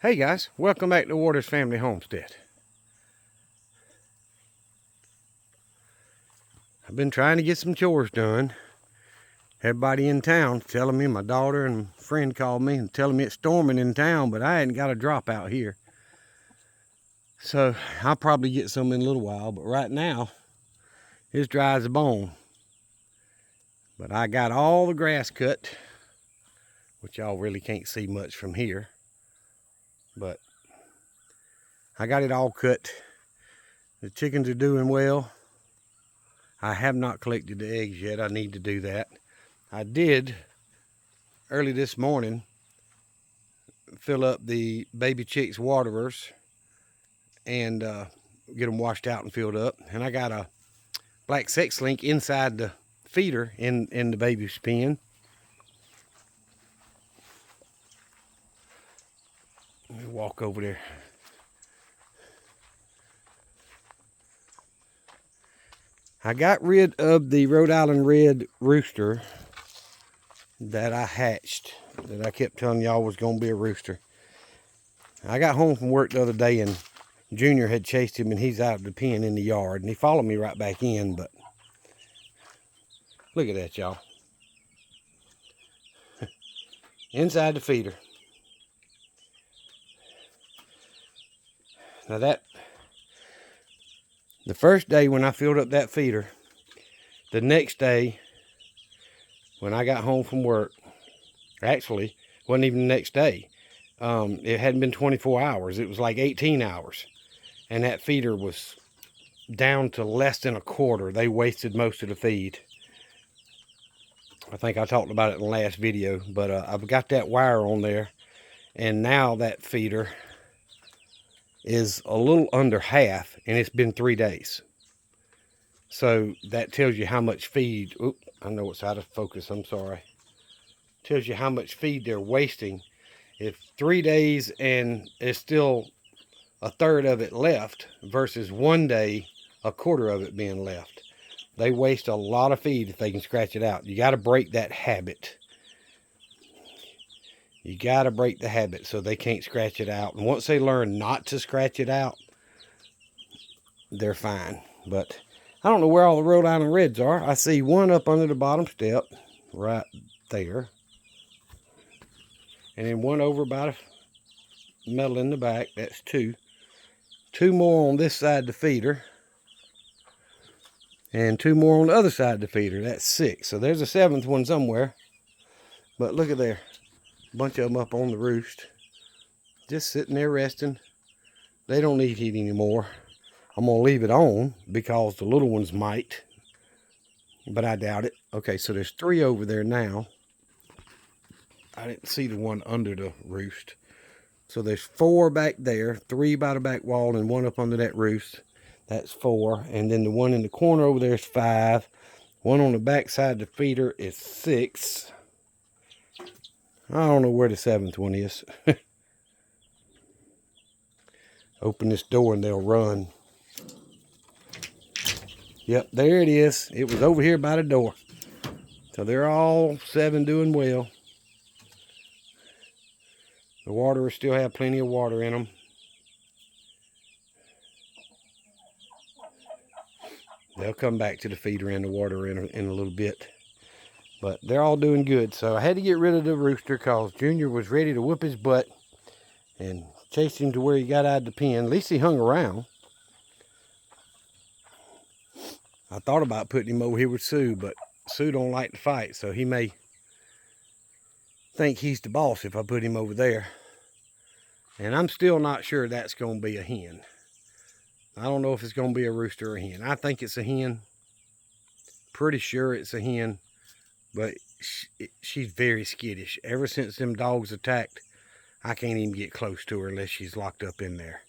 Hey guys, welcome back to Waters Family Homestead. I've been trying to get some chores done. Everybody in town telling me, my daughter and friend called me and telling me it's storming in town, but I hadn't got a drop out here. So I'll probably get some in a little while, but right now it's dry as a bone. But I got all the grass cut, which y'all really can't see much from here. But I got it all cut. The chickens are doing well. I have not collected the eggs yet. I need to do that. I did early this morning fill up the baby chicks waterers and get them washed out and filled up. And I got a black sex link inside the feeder in the baby's pen. Let me walk over there. I got rid of the Rhode Island red rooster that I hatched, that I kept telling y'all was going to be a rooster. I got home from work the other day and Junior had chased him and he's out of the pen in the yard and he followed me right back in, but look at that, y'all. Inside the feeder. Now the first day when I filled up that feeder, the next day when I got home from work, actually, wasn't even the next day. It hadn't been 24 hours. It was like 18 hours. And that feeder was down to less than a quarter. They wasted most of the feed. I think I talked about it in the last video, but I've got that wire on there. And now that feeder is a little under half, and it's been 3 days. So that tells you how much feed. Oops, I know it's out of focus, I'm sorry. Tells you how much feed they're wasting. If 3 days and it's still a third of it left versus 1 day, a quarter of it being left. They waste a lot of feed if they can scratch it out. You got to break that habit. You got to break the habit so they can't scratch it out. And once they learn not to scratch it out, they're fine. But I don't know where all the Rhode Island Reds are. I see one up under the bottom step right there. And then one over by the metal in the back. That's two. Two more on this side of the feeder. And two more on the other side of the feeder. That's 6. So there's a 7th one somewhere. But look at there. A bunch of them up on the roost. Just sitting there resting. They don't need heat anymore. I'm going to leave it on because the little ones might. But I doubt it. Okay, so there's 3 over there now. I didn't see the one under the roost. So there's 4 back there. 3 by the back wall and 1 up under that roost. That's 4. And then the one in the corner over there is 5. One on the back side of the feeder is 6. I don't know where the 7th one is. Open this door and they'll run. Yep, there it is. It was over here by the door. So they're all 7 doing well. The waterers still have plenty of water in them. They'll come back to the feeder and the water in a little bit. But they're all doing good. So I had to get rid of the rooster because Junior was ready to whoop his butt and chased him to where he got out of the pen. At least he hung around. I thought about putting him over here with Sue, but Sue don't like to fight, so he may think he's the boss if I put him over there. And I'm still not sure that's going to be a hen. I don't know if it's going to be a rooster or a hen. I think it's a hen. Pretty sure it's a hen. But she's very skittish. Ever since them dogs attacked, I can't even get close to her unless she's locked up in there.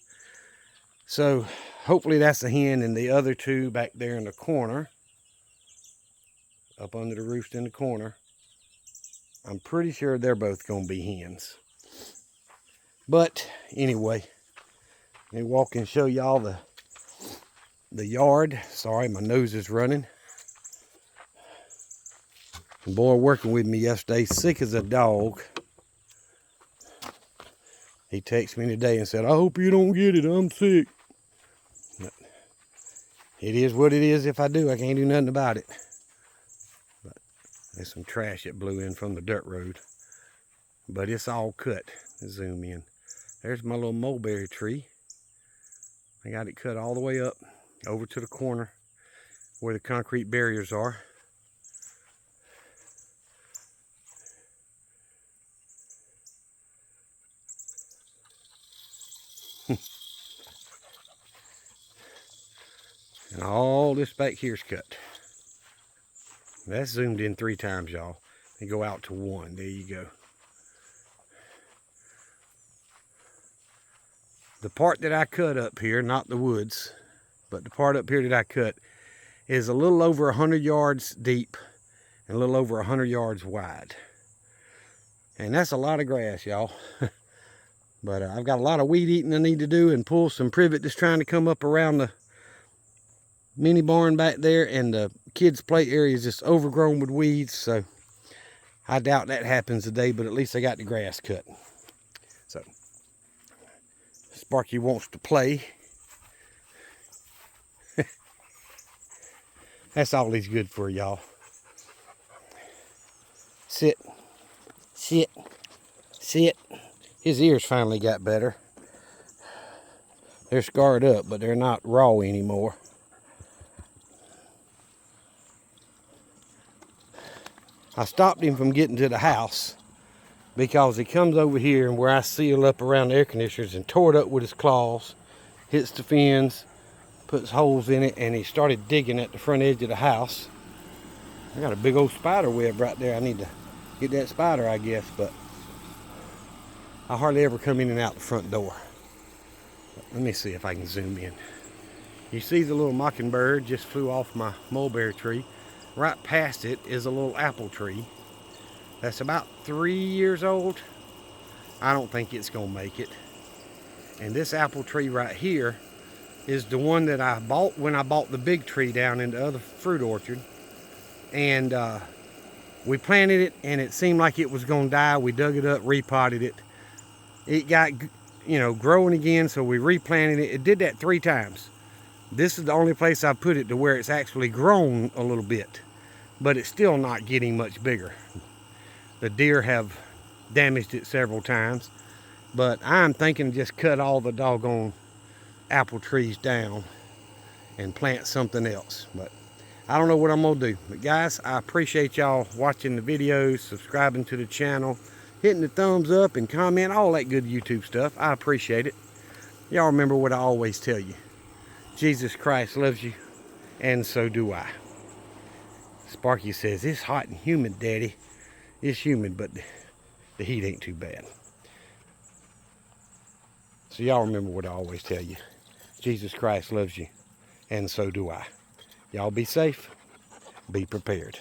So hopefully that's a hen, and the other 2 back there in the corner, up under the roost in the corner, I'm pretty sure they're both going to be hens. But anyway, let me walk and show y'all the yard. Sorry, my nose is running. The boy working with me yesterday, sick as a dog. He texted me today and said, I hope you don't get it. I'm sick. But it is what it is. If I do, I can't do nothing about it. But there's some trash that blew in from the dirt road. But it's all cut. Let's zoom in. There's my little mulberry tree. I got it cut all the way up over to the corner where the concrete barriers are. And all this back here's cut. That's zoomed in 3 times, y'all. And go out to 1. There you go. The part that I cut up here, not the woods, but the part up here that I cut is a little over 100 yards deep and a little over 100 yards wide. And that's a lot of grass, y'all. But I've got a lot of weed eating I need to do and pull some privet that's trying to come up around the mini barn back there, and the kids' play area is just overgrown with weeds, so I doubt that happens today, but at least I got the grass cut. So Sparky wants to play. That's all he's good for, y'all. Sit, sit, sit. His ears finally got better. They're scarred up, but they're not raw anymore. I stopped him from getting to the house because he comes over here and where I seal up around the air conditioners and tore it up with his claws, hits the fins, puts holes in it, and he started digging at the front edge of the house. I got a big old spider web right there. I need to get that spider, I guess, but I hardly ever come in and out the front door. But let me see if I can zoom in. You see the little mockingbird just flew off my mulberry tree. Right past it is a little apple tree that's about 3 years old. I don't think it's gonna make it. And this apple tree right here is the one that I bought when I bought the big tree down in the other fruit orchard. And we planted it and it seemed like it was gonna die. We dug it up, repotted it. It got, growing again, so we replanted it. It did that 3 times. This is the only place I put it to where it's actually grown a little bit, but it's still not getting much bigger. The deer have damaged it several times, but I'm thinking just cut all the doggone apple trees down and plant something else. But I don't know what I'm gonna do. But guys, I appreciate y'all watching the videos, subscribing to the channel, hitting the thumbs up and comment, all that good YouTube stuff. I appreciate it. Y'all remember what I always tell you. Jesus Christ loves you, and so do I. Sparky says, it's hot and humid, Daddy. It's humid, but the heat ain't too bad. So y'all remember what I always tell you. Jesus Christ loves you, and so do I. Y'all be safe. Be prepared.